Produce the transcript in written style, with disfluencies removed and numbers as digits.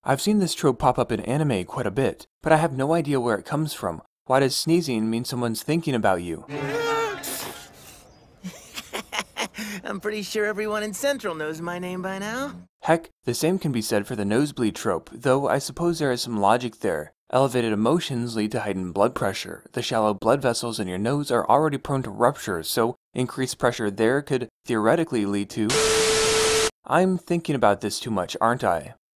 I've seen this trope pop up in anime quite a bit, but I have no idea where it comes from. Why does sneezing mean someone's thinking about you? I'm pretty sure everyone in Central knows my name by now. Heck, the same can be said for the nosebleed trope, though I suppose there is some logic there. Elevated emotions lead to heightened blood pressure. The shallow blood vessels in your nose are already prone to rupture, so increased pressure there could theoretically lead to... I'm thinking about this too much, aren't I?